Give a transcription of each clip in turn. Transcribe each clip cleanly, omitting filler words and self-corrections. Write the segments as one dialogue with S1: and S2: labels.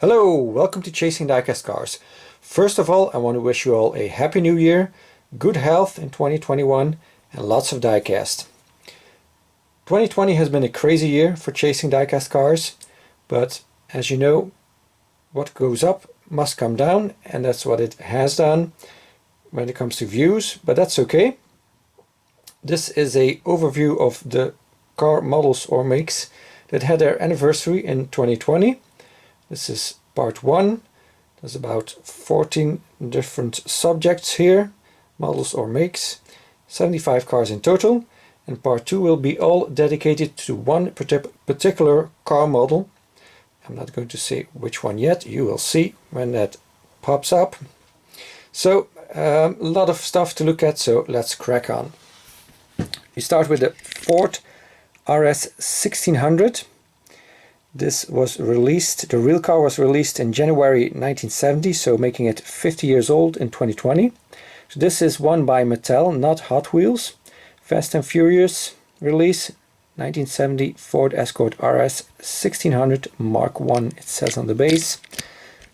S1: Hello, welcome to Chasing Diecast Cars. First of all, I want to wish you all a happy new year, good health in 2021 and lots of diecast. 2020 has been a crazy year for chasing diecast cars, but as you know, what goes up must come down, and that's what it has done when it comes to views, but that's okay. This is an overview of the car models or makes that had their anniversary in 2020. This is part 1. There's about 14 different subjects here, models or makes, 75 cars in total, and part 2 will be all dedicated to one particular car model. I'm not going to say which one yet, you will see when that pops up. So a lot of stuff to look at, so let's crack on. We start with the Ford RS 1600. This was released, the real car was released in January 1970, so making it 50 years old in 2020. So this is one by Mattel, not Hot Wheels. Fast and Furious release, 1970 Ford Escort RS 1600 Mark I, it says on the base.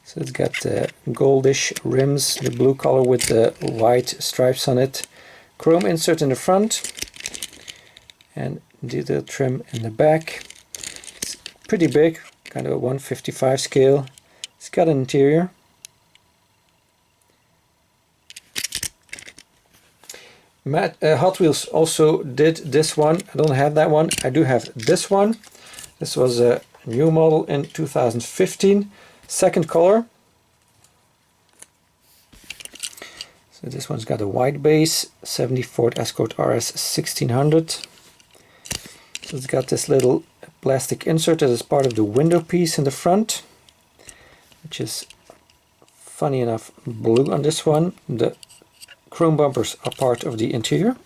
S1: So it's got goldish rims, the blue color with the white stripes on it. Chrome insert in the front and detail trim in the back. Pretty big, kind of a 155 scale. It's got an interior. Hot Wheels also did this one. I don't have that one. I do have this one. This was a new model in 2015. Second color. So this one's got a white base. 70 Ford Escort RS 1600. So it's got this little plastic insert that is part of the window piece in the front, which is funny enough blue on this one. The chrome bumpers are part of the interior.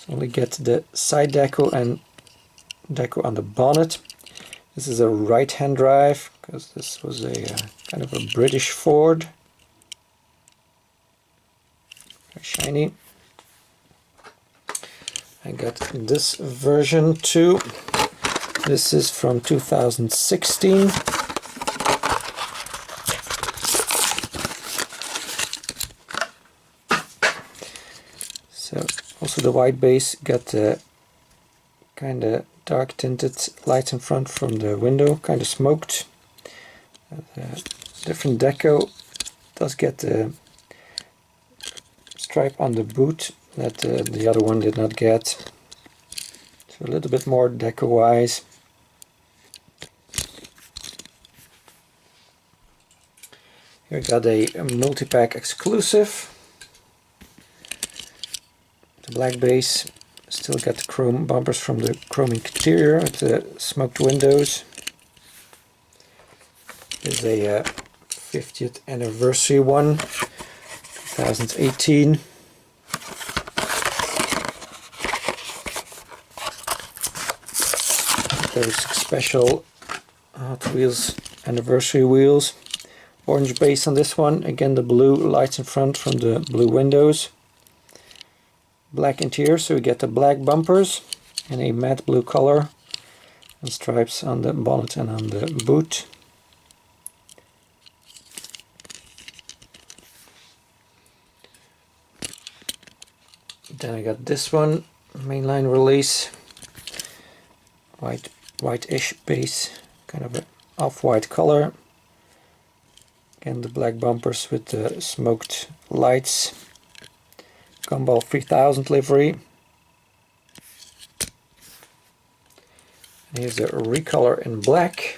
S1: So we get the side deco and deco on the bonnet. This is a right-hand drive because this was a kind of a British Ford. Very shiny. I got this version too. This is from 2016. So also the white base got the kind of dark tinted lights in front from the window, kind of smoked. Different deco. Does get the stripe on the boot that the other one did not get. So a little bit more deco wise. Here we got a multi-pack exclusive. The black base, still got the chrome bumpers from the chrome interior with the smoked windows. There's a 50th anniversary one, 2018. Those special Hot Wheels anniversary wheels. Orange base on this one, again the blue lights in front from the blue windows. Black interior, so we get the black bumpers in a matte blue color and stripes on the bonnet and on the boot. Then I got this one, mainline release, white-ish base, kind of an off-white color. Again the black bumpers with the smoked lights. Gumball 3000 livery. And here's the recolor in black.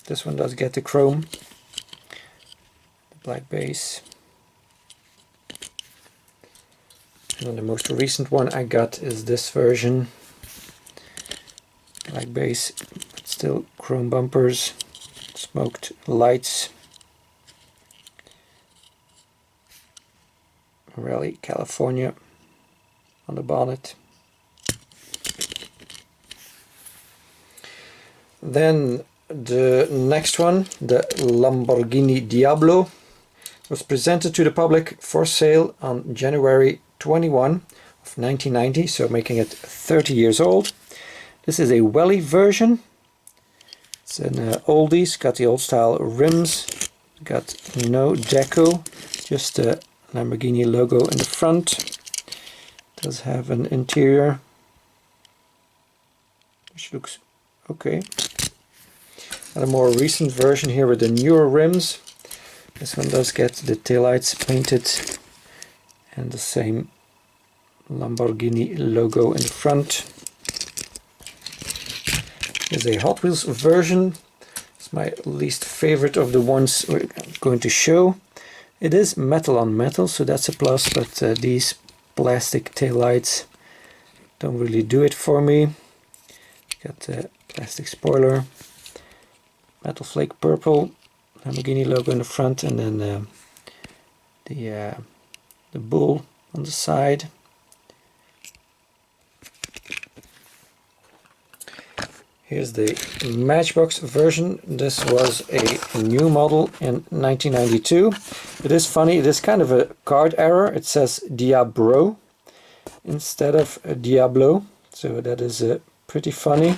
S1: This one does get the chrome. The black base. And then the most recent one I got is this version. Black base, but still chrome bumpers, smoked lights. Raleigh, California on the bonnet. Then the next one, the Lamborghini Diablo, was presented to the public for sale on January 21 of 1990, so making it 30 years old. This is a welly version. It's an oldies, got the old style rims, got no deco, just a Lamborghini logo in the front. Does have an interior which looks okay. Got a more recent version here with the newer rims. This one does get the taillights painted and the same Lamborghini logo in the front. Here's a Hot Wheels version. It's my least favorite of the ones we're going to show. It is metal on metal, so that's a plus, but these plastic taillights don't really do it for me. Got the plastic spoiler, metal flake purple, Lamborghini logo in the front, and then the bull on the side. Here's the Matchbox version. This was a new model in 1992. It is funny, it is kind of a card error. It says Diablo instead of Diablo, so that is pretty funny.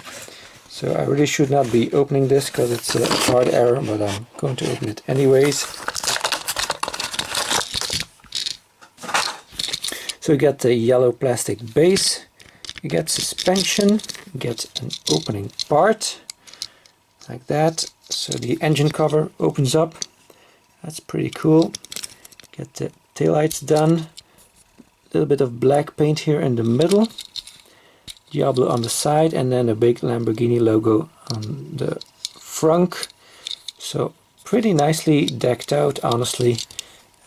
S1: So I really should not be opening this because it's a card error, but I'm going to open it anyways. So you get the yellow plastic base, you get suspension, you get an opening part like that. So the engine cover opens up. That's pretty cool. Get the taillights done. A little bit of black paint here in the middle. Diablo on the side, and then a big Lamborghini logo on the front. So pretty nicely decked out, honestly,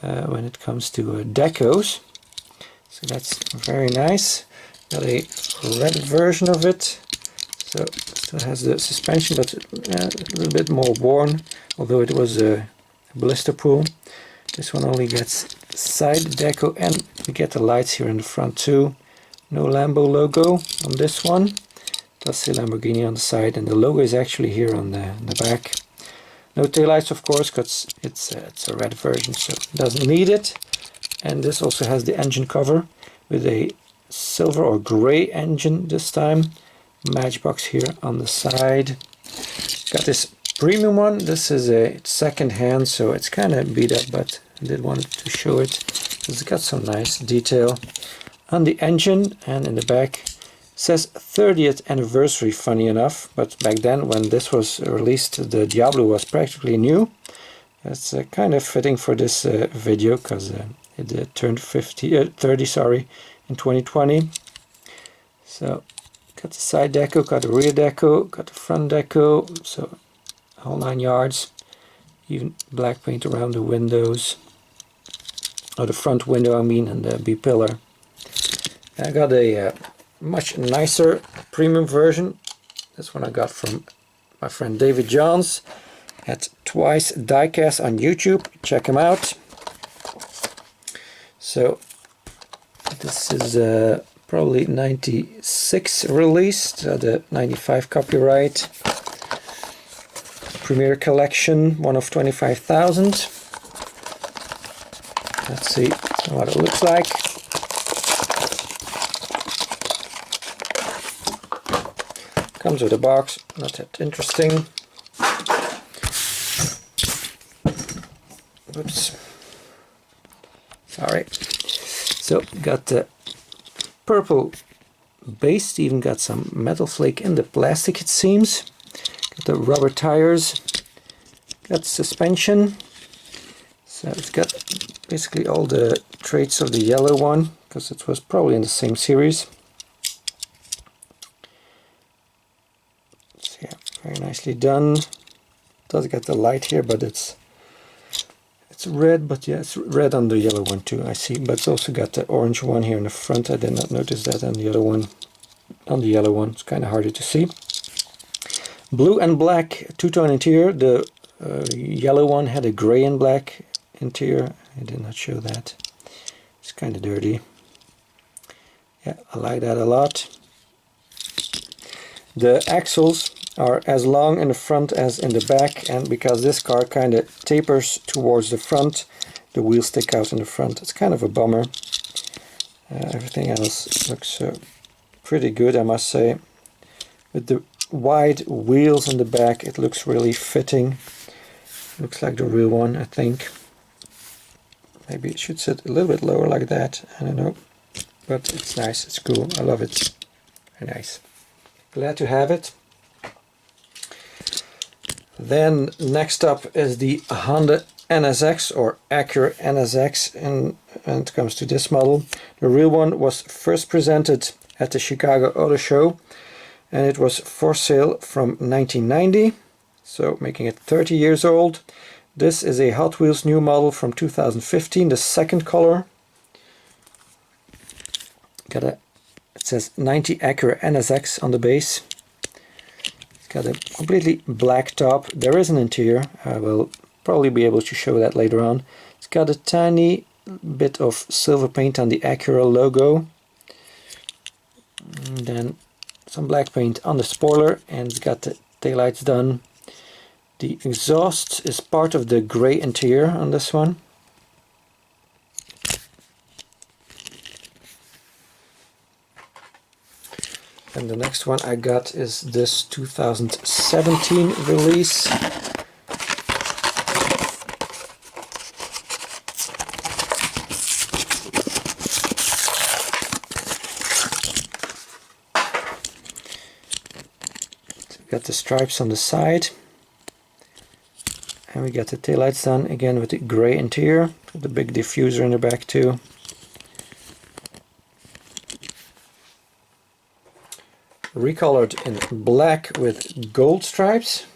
S1: when it comes to decos. So that's very nice. Got a red version of it. So still has the suspension, but a little bit more worn, although it was a blister pool. This one only gets side deco, and we get the lights here in the front too. No Lambo logo on this one. Does say Lamborghini on the side, and the logo is actually here on the back. No taillights, of course, because it's a red version, so it doesn't need it. And this also has the engine cover with a silver or gray engine this time. Matchbox here on the side. Got this premium one. This is a second hand, so it's kind of beat up, but I did want to show it. It's got some nice detail on the engine, and in the back it says 30th anniversary, funny enough, but back then when this was released the Diablo was practically new. It's kind of fitting for this video because it turned 30 sorry, in 2020. So got the side deco, got the rear deco, got the front deco, so whole 9 yards. Even black paint around the windows, or the front window I mean, and the B-pillar. I got a much nicer premium version. This one I got from my friend David Johns at Twice Diecast on YouTube. Check him out. So this is probably 96 released, the 95 copyright. Premier collection, one of 25,000. Let's see what it looks like. Comes with a box, not that interesting. Oops. Sorry. So got the purple base, even got some metal flake in the plastic it seems. Got the rubber tires, got suspension. So it's got basically all the traits of the yellow one, because it was probably in the same series. So yeah, very nicely done. Does get the light here, but it's red, but yeah, it's red on the yellow one too, I see. But it's also got the orange one here in the front. I did not notice that on the other one. On the yellow one, it's kind of harder to see. Blue and black two-tone interior. The yellow one had a gray and black interior. I did not show that. It's kind of dirty. Yeah, I like that a lot. The axles are as long in the front as in the back, and because this car kind of tapers towards the front, the wheels stick out in the front. It's kind of a bummer. Everything else looks pretty good, I must say. with the wide wheels on the back. It looks really fitting. Looks like the real one, I think. Maybe it should sit a little bit lower like that, I don't know. But it's nice, it's cool, I love it. Very nice. Glad to have it. Then next up is the Honda NSX or Acura NSX, and when it comes to this model. The real one was first presented at the Chicago Auto Show, and it was for sale from 1990, so making it 30 years old. This is a Hot Wheels new model from 2015, the second color. It says 90 Acura NSX on the base. It's got a completely black top. There is an interior. I will probably be able to show that later on. It's got a tiny bit of silver paint on the Acura logo. And then some black paint on the spoiler, and it's got the taillights done. The exhaust is part of the grey interior on this one. And the next one I got is this 2017 release. So we got the stripes on the side. And we got the taillights done again with the grey interior, with the big diffuser in the back too. Recolored in black with gold stripes.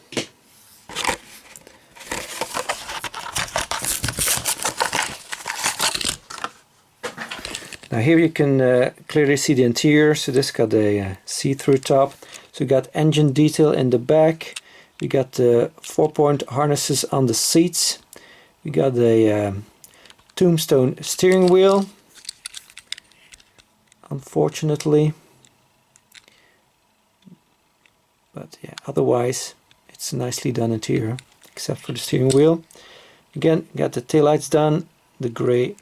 S1: Now here you can clearly see the interior. So this got a see-through top. So we got engine detail in the back. We got the 4-point harnesses on the seats. We got a tombstone steering wheel. Unfortunately. But yeah, otherwise it's a nicely done interior, except for the steering wheel. Again, got the taillights done, the grey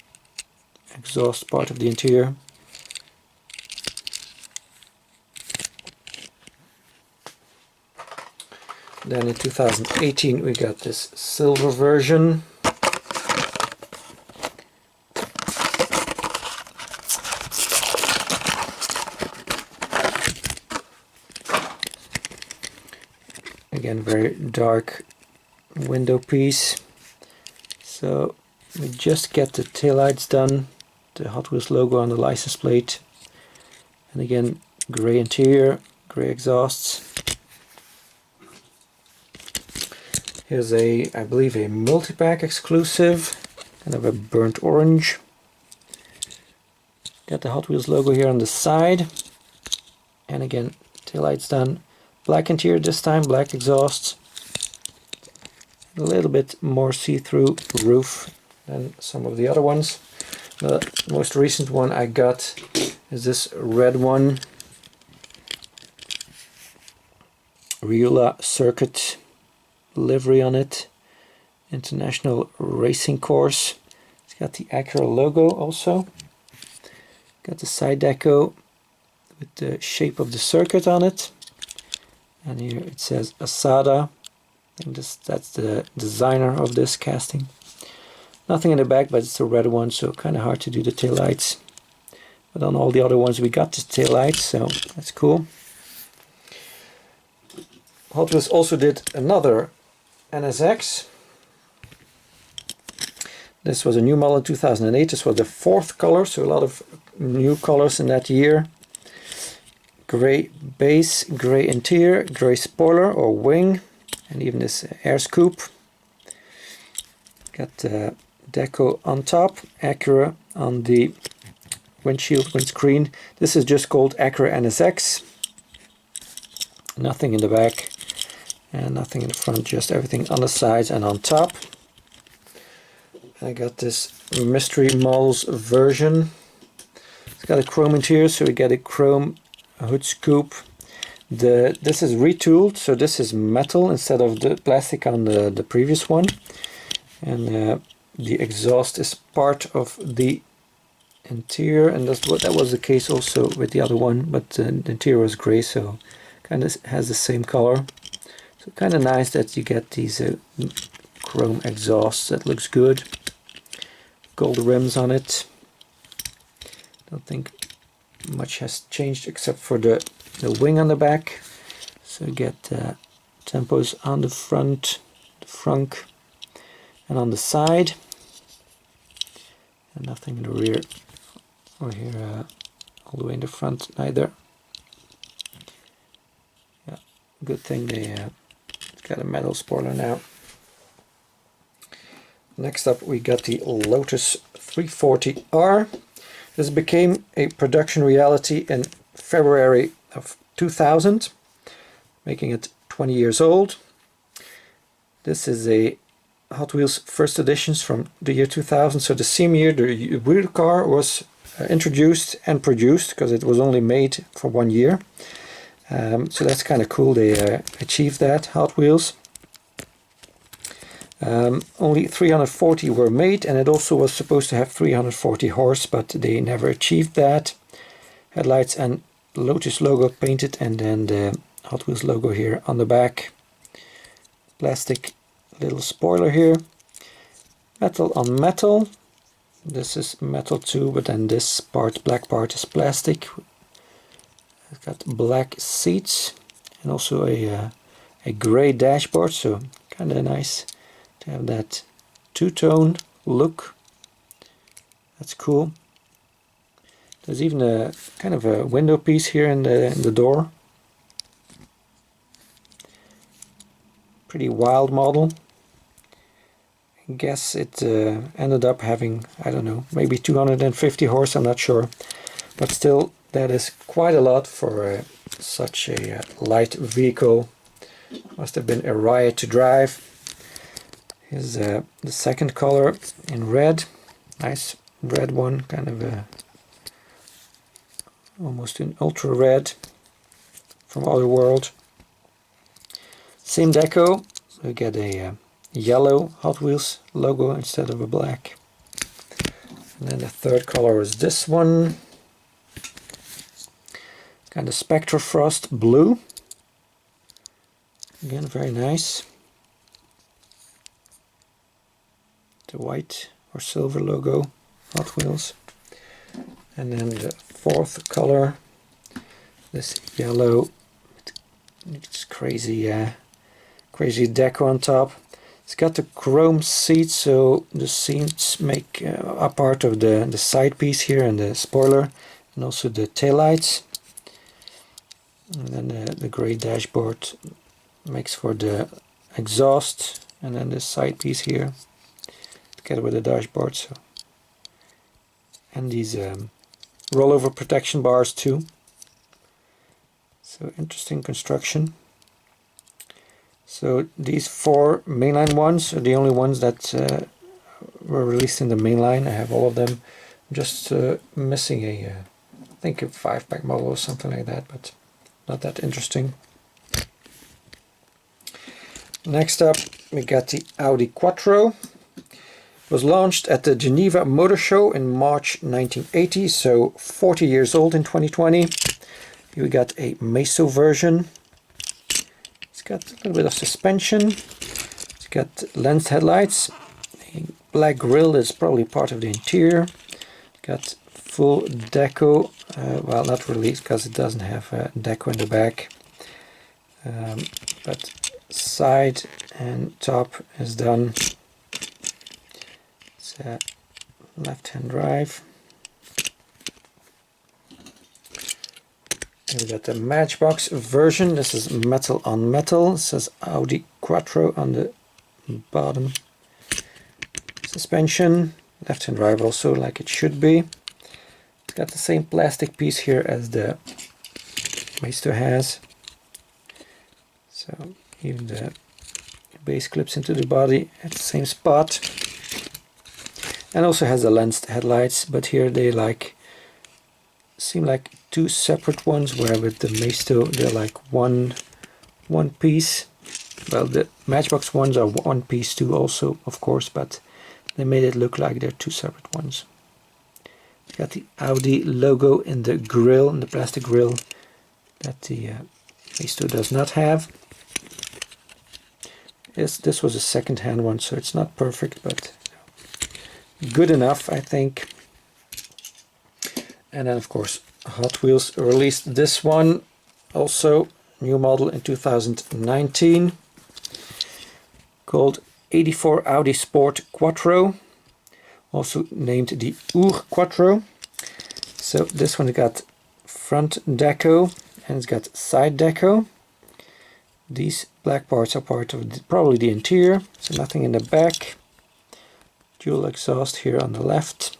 S1: exhaust part of the interior. Then in 2018 we got this silver version. Again, very dark window piece. So we just get the taillights done, the Hot Wheels logo on the license plate, and again grey interior, grey exhausts. Here's a, I believe, a multi-pack exclusive, kind of a burnt orange. Got the Hot Wheels logo here on the side, and again taillights done. Black interior this time, black exhaust. A little bit more see-through roof than some of the other ones. The most recent one I got is this red one. Riula Circuit livery on it. International Racing Course. It's got the Acura logo also. Got the side deco with the shape of the circuit on it. And here it says Asada. I think that's the designer of this casting. Nothing in the back, but it's a red one, so kind of hard to do the taillights. But on all the other ones we got the taillights, so that's cool. Hot Wheels also did another NSX. This was a new model in 2008. This was the 4th color, so a lot of new colors in that year. Grey base, grey interior, grey spoiler or wing, and even this air scoop. Got deco on top, Acura on the windscreen. This is just called Acura NSX. Nothing in the back and nothing in the front, just everything on the sides and on top. I got this Mystery Models version. It's got a chrome interior, so we get a chrome hood scoop. This is retooled, so this is metal instead of the plastic on the previous one. And the exhaust is part of the interior, and that was the case also with the other one, but the interior was grey, so kind of has the same color. So kind of nice that you get these chrome exhausts. That looks good. Gold rims on it. Don't think much has changed except for the wing on the back. So you get tempos on the front, the frunk, and on the side. And nothing in the rear or here all the way in the front neither. Yeah, good thing they got a metal spoiler now. Next up we got the Lotus 340R. This became a production reality in February of 2000, making it 20 years old. This is a Hot Wheels first editions from the year 2000, so the same year the real car was introduced and produced, because it was only made for 1 year. So that's kind of cool, they achieved that, Hot Wheels. Only 340 were made, and it also was supposed to have 340 horse, but they never achieved that. Headlights and Lotus logo painted, and then the Hot Wheels logo here on the back. Plastic little spoiler here. Metal on metal. This is metal too, but then this part, black part, is plastic. It's got black seats and also a gray dashboard, so kind of nice to have that two-tone look. That's cool. There's even a kind of a window piece here in the door. Pretty wild model. I guess it ended up having, I don't know, maybe 250 horse, I'm not sure. But still, that is quite a lot for such a light vehicle. Must have been a riot to drive. Here's the second color in red. Nice red one, kind of almost an ultra red from Other World. Same deco, so we get a yellow Hot Wheels logo instead of a black. And then the third color is this one. Kind of Spectre Frost blue. Again, very nice. The white or silver logo, Hot Wheels. And then the fourth color, this yellow, it's crazy, crazy deco on top. It's got the chrome seats, so the seats make a part of the side piece here and the spoiler, and also the taillights. And then the gray dashboard makes for the exhaust, and then the side piece here together with the dashboard. So, and these rollover protection bars too. So interesting construction. So these four mainline ones are the only ones that were released in the mainline. I have all of them. I'm just missing I think a 5-pack model or something like that, but not that interesting. Next up we got the Audi Quattro. It was launched at the Geneva Motor Show in March 1980, so 40 years old in 2020. Here we got a Meso version. It's got a little bit of suspension. It's got lens headlights. A black grille is probably part of the interior. It's got full deco. Well, not really, because it doesn't have deco in the back. But side and top is done. It's a left-hand drive. Here we got the Matchbox version. This is metal on metal. It says Audi Quattro on the bottom. Suspension, left-hand drive also, like it should be. It's got the same plastic piece here as the Maisto has. So even the base clips into the body at the same spot. And also has the lensed headlights, but here they seem like two separate ones, where with the Maisto they're like one piece. Well, the Matchbox ones are one piece too also, of course, but they made it look like they're two separate ones. Got the Audi logo in the grille, in the plastic grille, that the These two does not have. This was a second-hand one, so it's not perfect, but good enough, I think. And then, of course, Hot Wheels released this one, also new model in 2019, called 84 Audi Sport Quattro, also named the Quattro. So this one got front deco and it's got side deco. These black parts are part of probably the interior, so nothing in the back. Dual exhaust here on the left.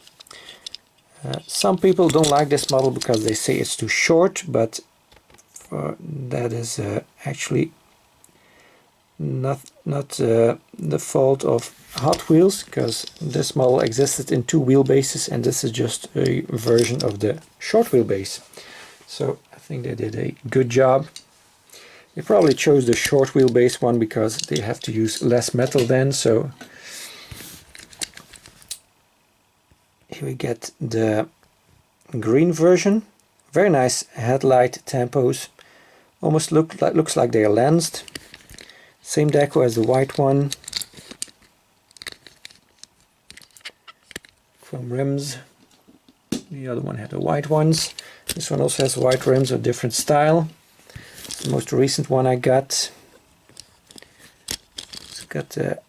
S1: Some people don't like this model because they say it's too short, but that is actually not the fault of Hot Wheels, because this model existed in two wheelbases and this is just a version of the short wheelbase. So I think they did a good job. They probably chose the short wheelbase one because they have to use less metal then. So here we get the green version. Very nice headlight tampos. Almost looks like they are lensed. Same deco as the white one. Chrome rims. The other one had the white ones. This one also has white rims of different style. The most recent one I got. It's got the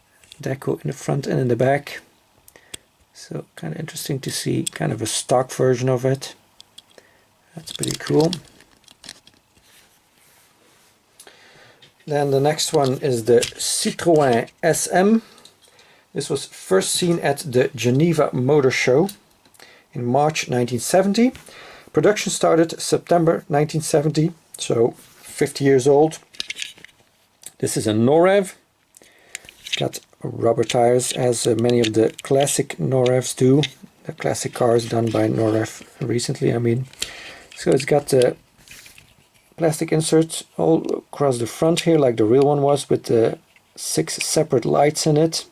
S1: deco in the front and in the back. So kind of interesting to see kind of a stock version of it. That's pretty cool. Then the next one is the Citroën SM. This was first seen at the Geneva Motor Show in March 1970. Production started September 1970, so 50 years old. This is a Norev. Got rubber tires, as many of the classic Norevs do. The classic cars done by Norev recently, I mean. So it's got plastic inserts all across the front here, like the real one was, with 6 separate lights in it.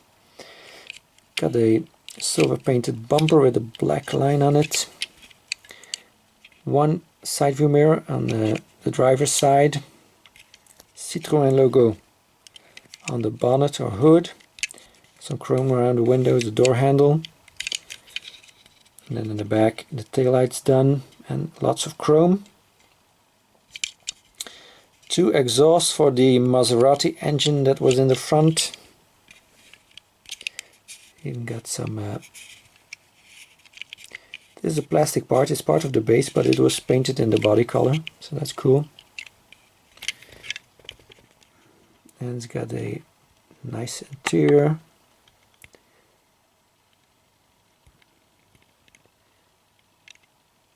S1: Got a silver painted bumper with a black line on it. One side view mirror on the driver's side. Citroën logo on the bonnet or hood. Some chrome around the windows, the door handle. And then in the back the taillights done and lots of chrome. 2 exhausts for the Maserati engine that was in the front. Even got some this is a plastic part, it's part of the base, but it was painted in the body color, so that's cool. And it's got a nice interior.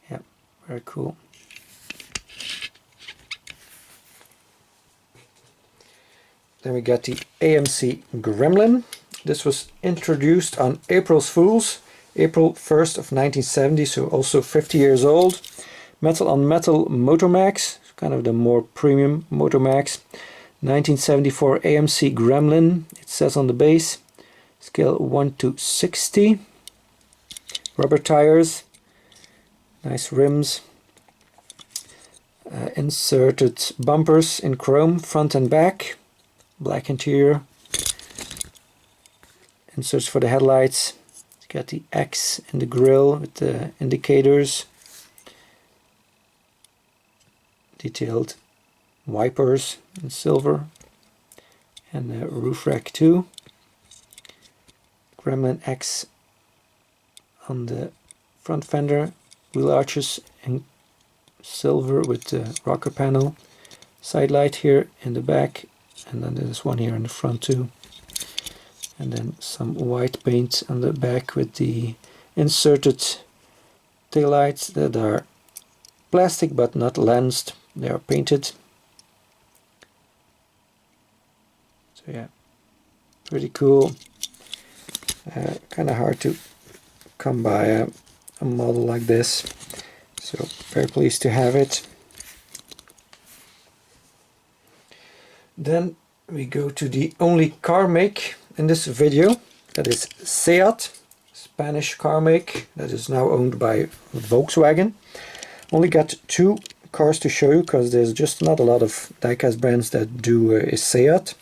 S1: Yeah, very cool. Then we got the AMC Gremlin. This was introduced on April's Fools, April 1st of 1970, so also 50 years old. Metal on metal Motomax, kind of the more premium Motomax. 1974 AMC Gremlin, it says on the base. Scale 1 to 60. Rubber tires, nice rims. Inserted bumpers in chrome, front and back. Black interior. Inserts for the headlights. It's got the X in the grille with the indicators. Detailed wipers in silver. And the roof rack too. Gremlin X on the front fender. Wheel arches in silver with the rocker panel. Side light here in the back. And then there's one here in the front too. And then some white paint on the back with the inserted taillights that are plastic but not lensed. They are painted. So yeah, pretty cool. Kind of hard to come by a model like this. So very pleased to have it. Then we go to the only car make in this video, that is Seat, Spanish car make that is now owned by Volkswagen. Only got 2 cars to show you because there's just not a lot of diecast brands that do a Seat.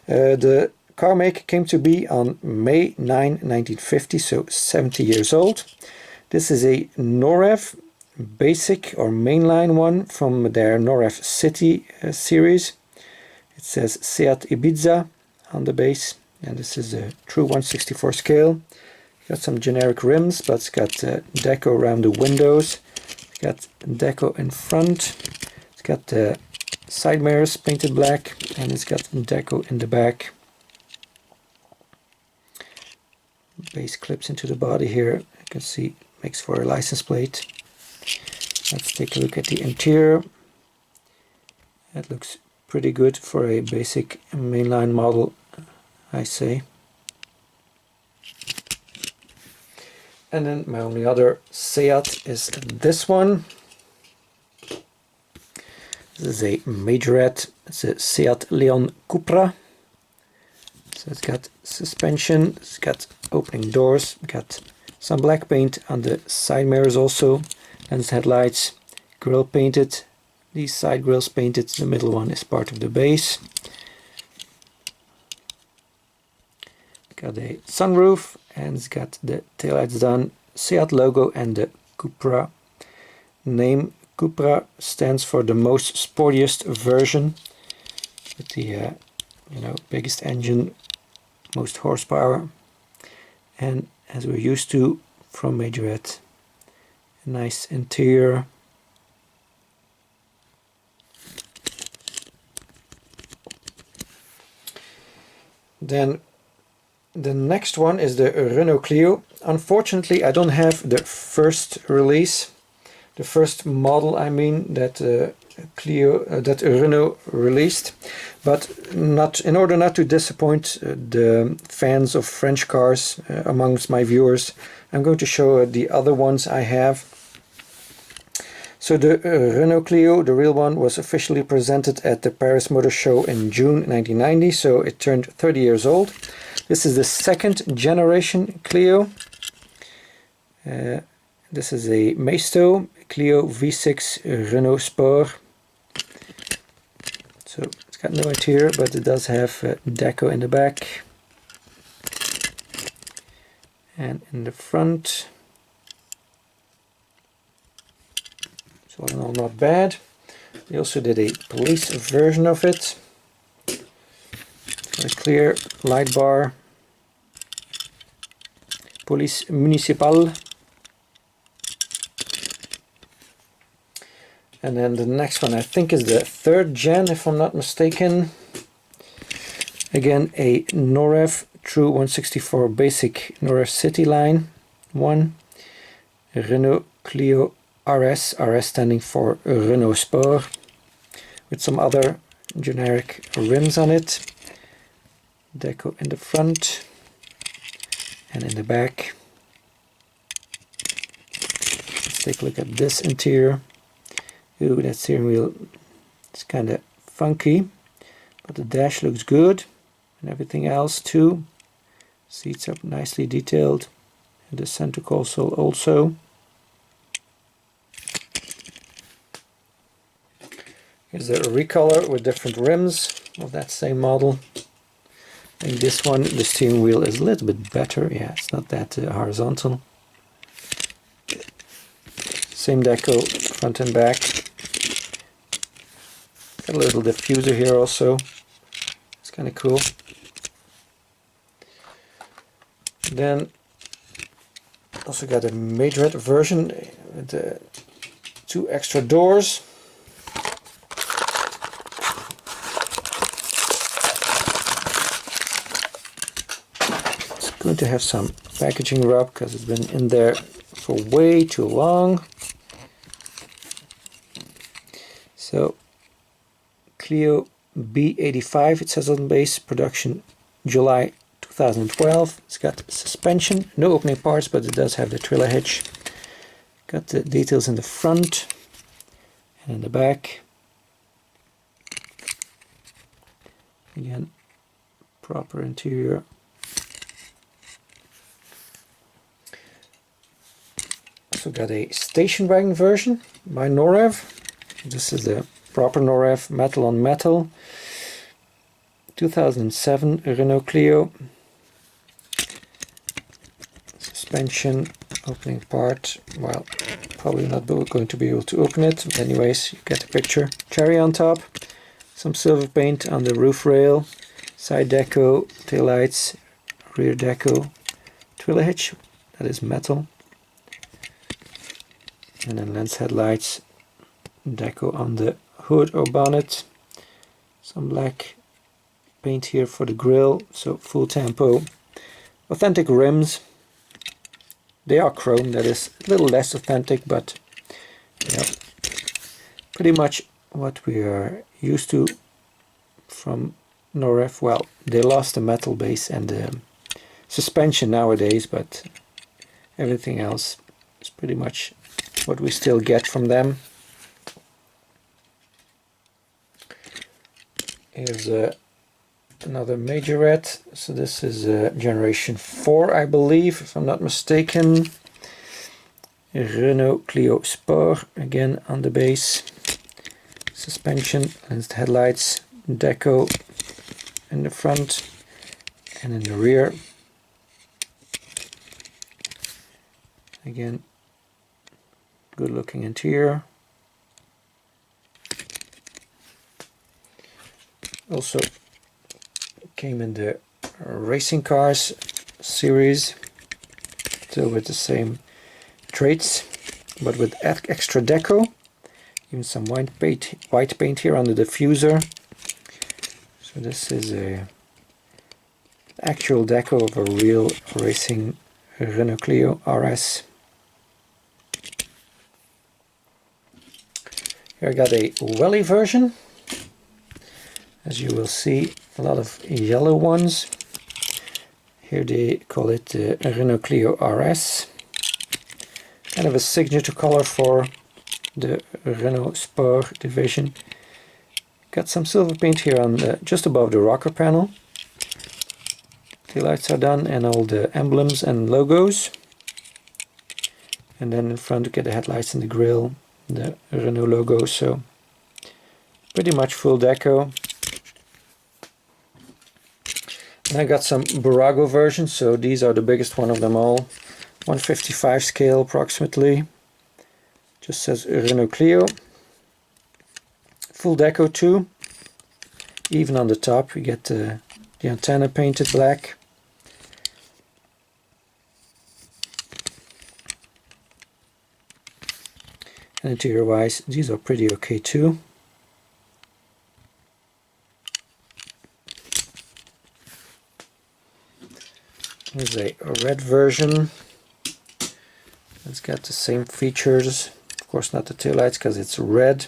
S1: The car make came to be on May 9, 1950, so 70 years old. This is a Norev basic or mainline one from their Norev City series. It says Seat Ibiza on the base, and this is a true 1/64 scale. Got some generic rims, but it's got deco around the windows. It's got deco in front. It's got side mirrors painted black, and it's got deco in the back. Base clips into the body here. You can see makes for a license plate. Let's take a look at the interior. That looks pretty good for a basic mainline model, I say. And then my only other Seat is this one. This is a majorette. It's a Seat Leon Cupra. So it's got suspension, it's got opening doors, got some black paint on the side mirrors also, lens headlights, grille painted, these side grills painted, the middle one is part of the base. Got a sunroof and it's got the taillights done, Seat logo and the Cupra name. Cupra stands for the most sportiest version with the biggest engine, most horsepower, and as we're used to from Majorette, a nice interior. Then the next one is the Renault Clio. Unfortunately, I don't have the first release, the first model, I mean, that that Renault released, but in order not to disappoint the fans of French cars amongst my viewers, I'm going to show the other ones I have. So the Renault Clio, the real one, was officially presented at the Paris Motor Show in June 1990, so it turned 30 years old. This is the second generation Clio. This is a Maisto Clio V6 Renault Sport. So it's got no interior, but it does have deco in the back and in the front. So all in all, not bad. They also did a police version of it. A clear light bar. Police Municipal. And then the next one I think is the third gen, if I'm not mistaken. Again, a Norev true 1/64 basic Norev City line one. Renault Clio RS, RS standing for Renault Sport, with some other generic rims on it. Deco in the front and in the back. Let's take a look at this interior. Ooh, that steering wheel is kind of funky, but the dash looks good and everything else too. Seats are nicely detailed and the center console also. Here's a recolor with different rims of that same model. I think this one, the steering wheel is a little bit better. Yeah, it's not that horizontal. Same deco, front and back. Got a little diffuser here also. It's kind of cool. Then also got a majorette version with 2 extra doors. It's going to have some packaging rub because it's been in there for way too long. So Clio B85, it says on base, production July 2012. It's got suspension, no opening parts, but it does have the trailer hitch. Got the details in the front and in the back. Again, proper interior. Also got a station wagon version by Norev. So this is the proper NOREF metal on metal. 2007 Renault Clio. Suspension opening part. Well, probably not going to be able to open it. But anyways, you get the picture. Cherry on top. Some silver paint on the roof rail. Side deco, tail lights, rear deco, trailer hitch, that is metal. And then lens headlights, deco on the hood or bonnet. Some black paint here for the grille, so full tempo. Authentic rims. They are chrome, that is a little less authentic, but yeah, pretty much what we are used to from NOREF. Well, they lost the metal base and the suspension nowadays, but everything else is pretty much what we still get from them. Here's another majorette. So this is generation 4, I believe, if I'm not mistaken. Renault Clio Sport, again on the base. Suspension, lensed headlights, deco in the front and in the rear. Again, good looking interior. Also came in the racing cars series, still with the same traits, but with extra deco. Even some white paint here on the diffuser. So this is a actual deco of a real racing Renault Clio RS. Here I got a welly version. As you will see, a lot of yellow ones. Here they call it the Renault Clio RS. Kind of a signature color for the Renault Sport division. Got some silver paint here on just above the rocker panel. The lights are done and all the emblems and logos. And then in front you get the headlights and the grille, the Renault logo. So pretty much full deco. And I got some Burago versions, so these are the biggest one of them all. 155 scale approximately. Just says Renault Clio. Full deco too. Even on the top we get the antenna painted black. And interior wise, these are pretty okay too. Here's a red version. It's got the same features. Of course not the taillights because it's red.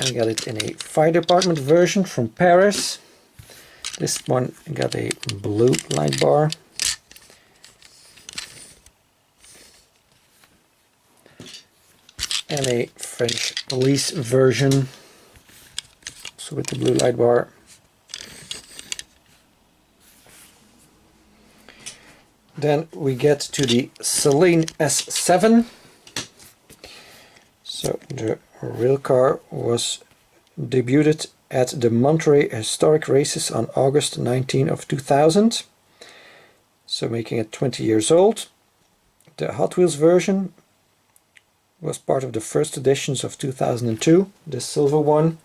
S1: I got it in a fire department version from Paris. This one got a blue light bar. And a French Elise version, so with the blue light bar. Then we get to the Saleen S7. So the real car was debuted at the Monterey Historic Races on August 19 of 2000. So making it 20 years old. The Hot Wheels version was part of the first editions of 2002. The silver one.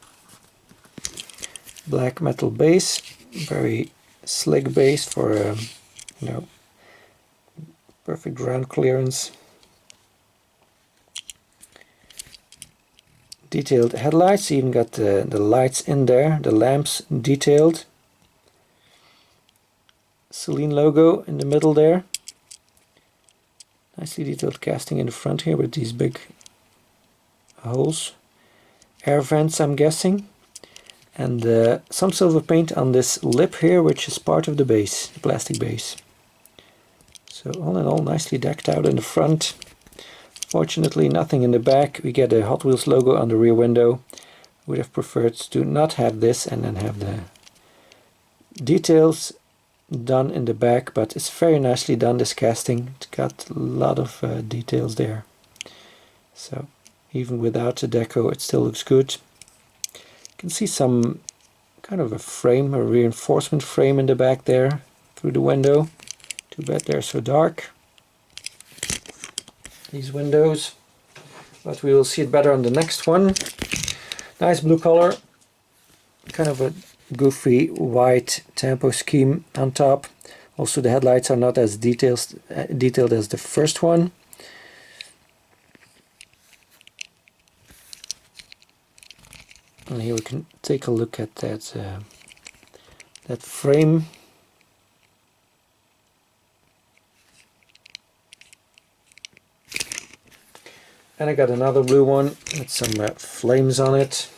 S1: Black metal base. Very slick base for perfect ground clearance. Detailed headlights, even got the lights in there, the lamps detailed. Saleen logo in the middle there. Nicely detailed casting in the front here with these big holes. Air vents, I'm guessing. And some silver paint on this lip here, which is part of the base, the plastic base. So all in all, nicely decked out in the front. Fortunately, nothing in the back. We get a Hot Wheels logo on the rear window. Would have preferred to not have this and then have the details done in the back, but it's very nicely done, this casting. It's got a lot of details there. So even without the deco it still looks good. You can see some kind of a frame, a reinforcement frame in the back there through the window. Too bad they're so dark, these windows, but we will see it better on the next one. Nice blue color, kind of a goofy white tempo scheme on top. Also the headlights are not as detailed as the first one. And here we can take a look at that that frame. And I got another blue one with some flames on it.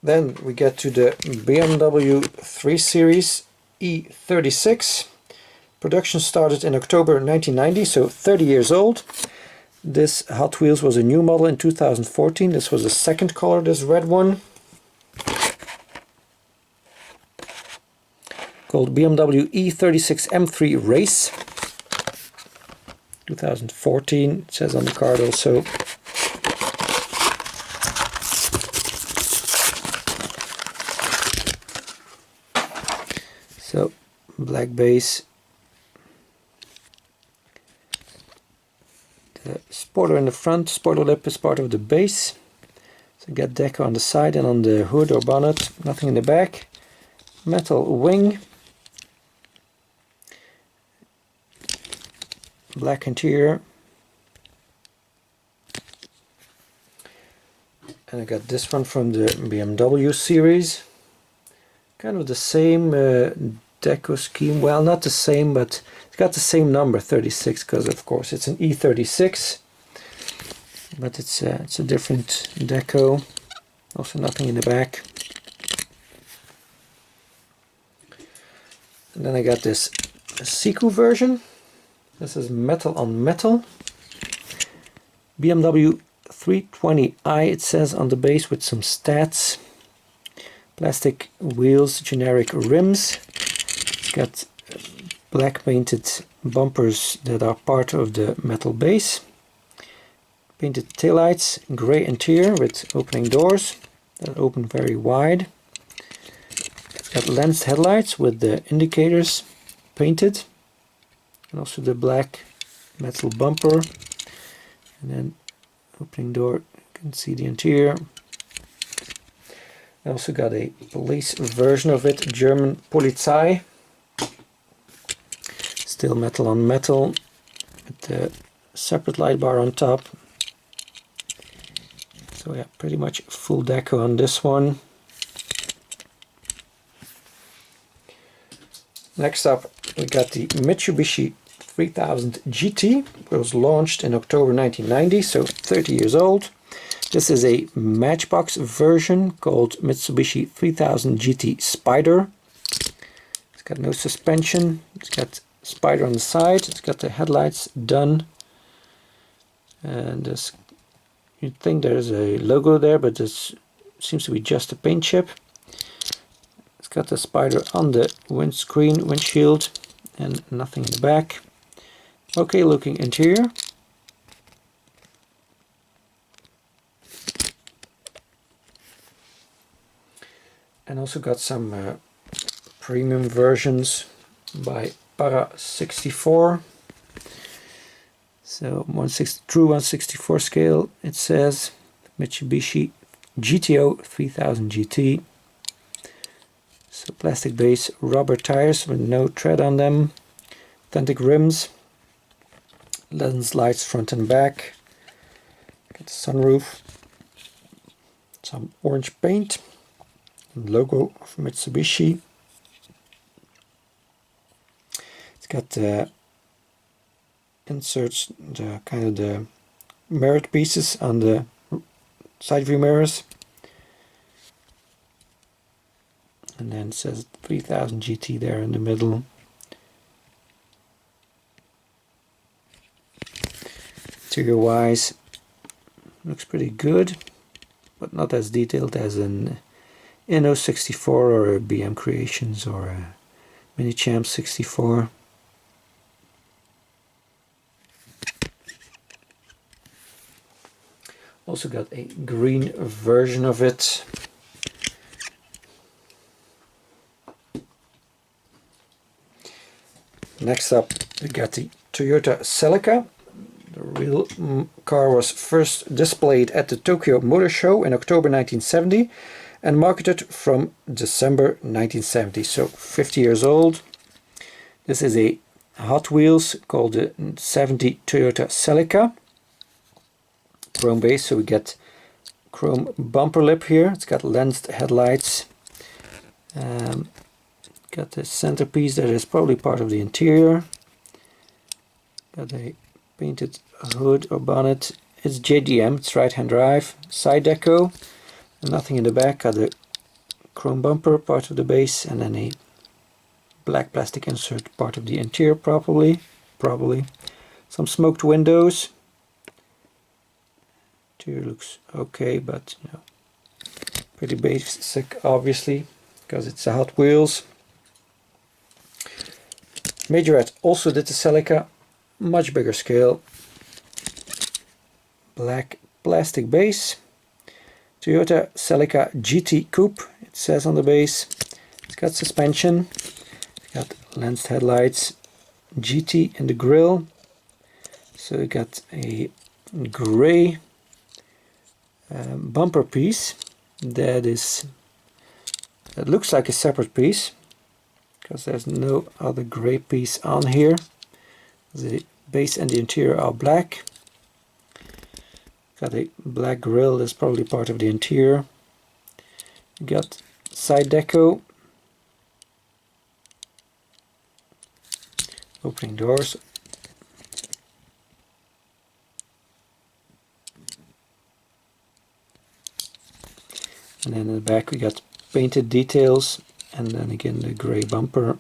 S1: Then we get to the BMW 3 Series E36. Production started in October 1990, so 30 years old. This Hot Wheels was a new model in 2014. This was the second color, this red one. Called BMW E36 M3 Race. 2014, it says on the card also. So, black base. The spoiler in the front, spoiler lip is part of the base. So get deco on the side and on the hood or bonnet, nothing in the back. Metal wing. Black interior. And I got this one from the BMW series. Kind of the same deco scheme. Well, not the same, but it's got the same number, 36, because of course it's an E36. But it's a different deco. Also nothing in the back. And then I got this Citroën version. This is metal on metal. BMW 320i, it says on the base, with some stats. Plastic wheels, generic rims. It's got black painted bumpers that are part of the metal base. Painted taillights, grey interior with opening doors that open very wide. It's got lensed headlights with the indicators painted. And also the black metal bumper. And then opening door, you can see the interior. I also got a police version of it, German Polizei. Still metal on metal, with the separate light bar on top. So yeah, pretty much full deco on this one. Next up we got the Mitsubishi 3000 GT. It was launched in October 1990, so 30 years old. This is a matchbox version called Mitsubishi 3000 GT Spider. It's got no suspension, it's got Spider on the side, it's got the headlights done. And this, you'd think there's a logo there, but this seems to be just a paint chip. It's got the Spider on the windshield, and nothing in the back. Okay looking interior. And also got some premium versions by Para 64. So true 1/64 scale, it says Mitsubishi GTO 3000 GT. So plastic base, rubber tires with no tread on them, authentic rims, lens lights front and back, got the sunroof, some orange paint, logo of Mitsubishi. It's got the inserts, the kind of the mirrored pieces on the side view mirrors. And then it says 3000 GT there in the middle. Interior wise, looks pretty good, but not as detailed as an Inno 64 or a BM Creations or a Mini Champ 64. Also got a green version of it. Next up we got the Toyota Celica. The real car was first displayed at the Tokyo Motor Show in October 1970 and marketed from December 1970, so 50 years old. This is a Hot Wheels called the 70 Toyota Celica. Chrome base, so we get chrome bumper lip here. It's got lensed headlights. Got the centerpiece that is probably part of the interior. Got a painted hood or bonnet. It's JDM, it's right-hand drive. Side deco, nothing in the back. Got the chrome bumper, part of the base, and then a black plastic insert, part of the interior probably. Some smoked windows. Interior looks okay, but you know, pretty basic obviously, because it's a Hot Wheels. Majorette also did the Celica, much bigger scale. Black plastic base. Toyota Celica GT Coupe, it says on the base. It's got suspension, it's got lensed headlights, GT in the grille. So we got a grey bumper piece that looks like a separate piece because there's no other grey piece on here. The base and the interior are black. Got a black grille, that's probably part of the interior. Got side deco, opening doors. And then in the back we got painted details, and then again the grey bumper.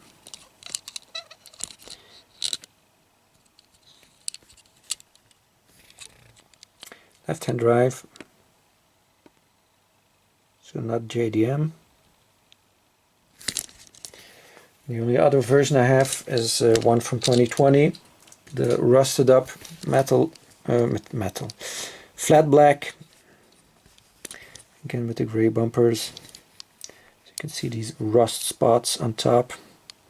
S1: Left-hand drive, so not JDM. The only other version I have is one from 2020, the rusted up flat black. Again with the grey bumpers. So you can see these rust spots on top.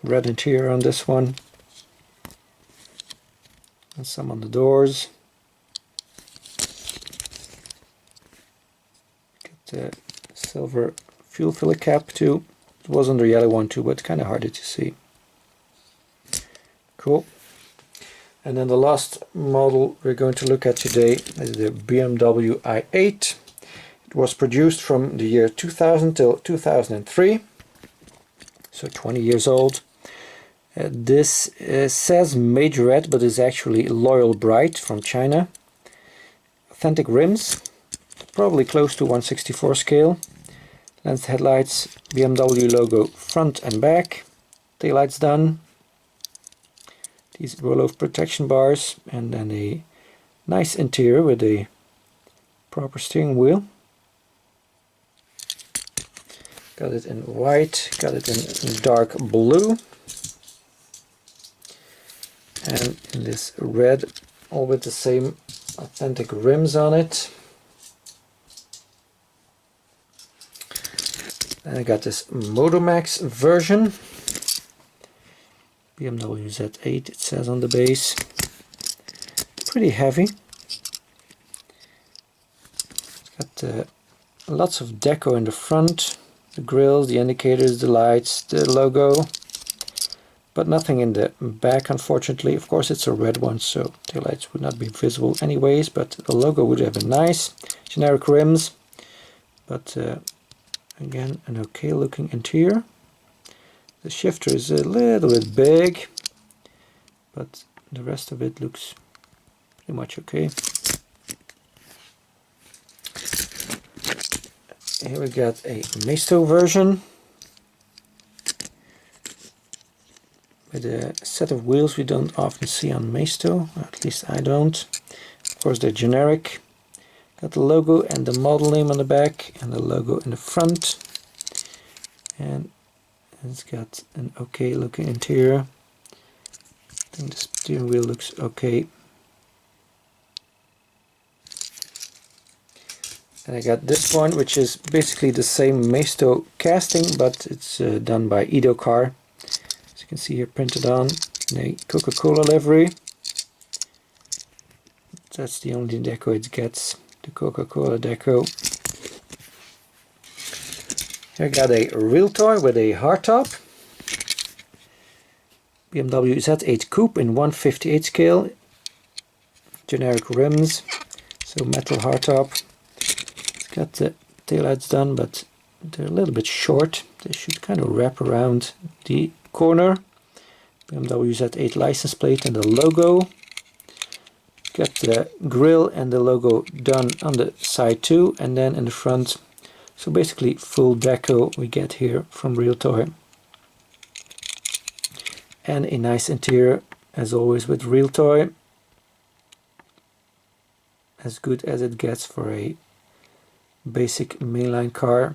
S1: Red interior on this one. And some on the doors. Got the silver fuel filler cap too. It was on the yellow one too, but kind of harder to see. Cool. And then the last model we're going to look at today is the BMW i8. It was produced from the year 2000 till 2003, so 20 years old. This says Majorette, but is actually Loyal Bright from China. Authentic rims, probably close to 1/64 scale. Lensed headlights, BMW logo front and back. Taillights done. These roll-off protection bars, and then a nice interior with a proper steering wheel. Got it in white, got it in dark blue, and in this red, all with the same authentic rims on it. And I got this Motomax version, BMW Z8 it says on the base. Pretty heavy. It's got lots of deco in the front. The grills, the indicators, the lights, the logo, but nothing in the back unfortunately. Of course it's a red one, so taillights would not be visible anyways, but the logo would have been nice. Generic rims, but again an okay looking interior. The shifter is a little bit big, but the rest of it looks pretty much okay. Here we got a Maisto version with a set of wheels we don't often see on Maisto, at least I don't. Of course they're generic. Got the logo and the model name on the back and the logo in the front. and it's got an okay looking interior. I think the steering wheel looks okay. And I got this one, which is basically the same Maisto casting, but it's done by Edo Car. As you can see here, printed on in a Coca-Cola livery. That's the only deco it gets, the Coca-Cola deco. Here I got a real toy with a hardtop. BMW Z8 Coupe in 1/58 scale. Generic rims, so metal hardtop. It's got the taillights done, but they're a little bit short. They should kind of wrap around the corner. BMW Z8 license plate and the logo. Got the grille and the logo done on the side too, and then in the front. So basically full deco we get here from Real Toy. And a nice interior as always with Real Toy. As good as it gets for a basic mainline car.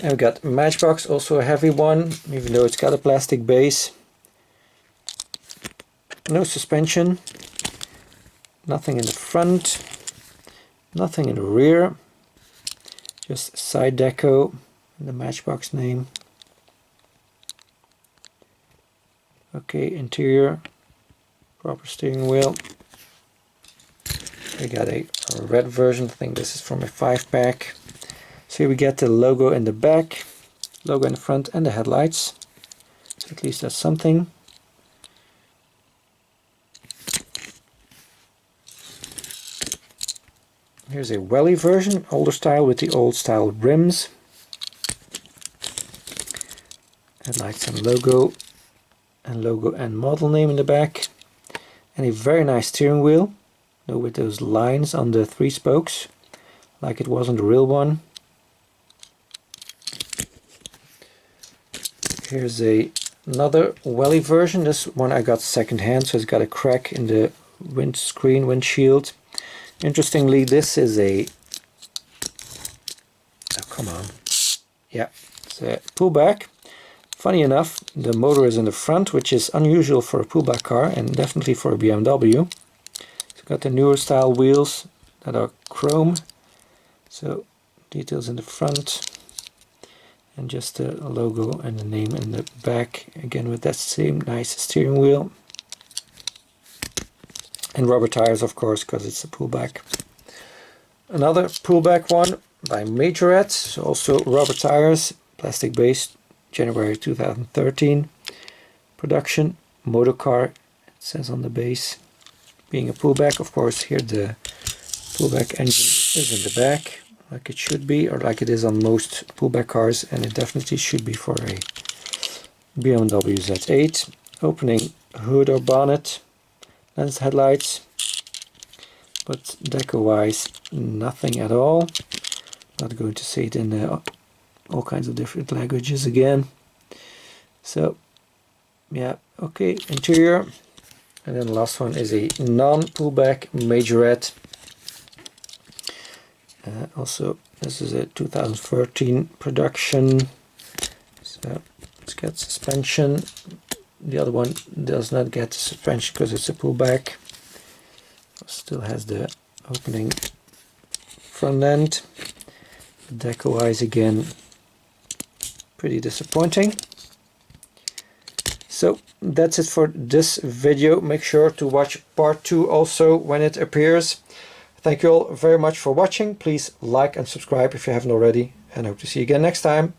S1: And we got Matchbox, also a heavy one, even though it's got a plastic base. No suspension, nothing in the front, nothing in the rear, just side deco and the Matchbox name. Okay, interior, proper steering wheel. We got a red version, I think this is from a 5-pack. So here we get the logo in the back, logo in the front, and the headlights. So at least that's something. Here's a welly version, older style with the old style rims. Headlights and logo and model name in the back. And a very nice steering wheel, though with those lines on the 3 spokes, like it was on the real one. Here's another welly version. This one I got second hand, so it's got a crack in the windshield. Interestingly, this is a, oh come on, yeah, it's a pullback. Funny enough, the motor is in the front, which is unusual for a pullback car and definitely for a BMW. It's got the newer style wheels that are chrome, so details in the front, and just the logo and the name in the back, again with that same nice steering wheel. And rubber tires, of course, because it's a pullback. Another pullback one by Majorette, so also rubber tires, plastic base, January 2013 production, motor car, it says on the base. Being a pullback, of course, here the pullback engine is in the back, like it should be, or like it is on most pullback cars, and it definitely should be for a BMW Z8. Opening hood or bonnet. Lens headlights, but deco wise nothing at all. Not going to say it in all kinds of different languages again. So yeah, okay, interior. And then the last one is a non-pullback Majorette. Also this is a 2013 production, so it's got suspension. The other one does not get suspension because it's a pullback. Still has the opening front end. Deco wise again, pretty disappointing. So that's it for this video. Make sure to watch part 2 also when it appears. Thank you all very much for watching. Please like and subscribe if you haven't already, and hope to see you again next time.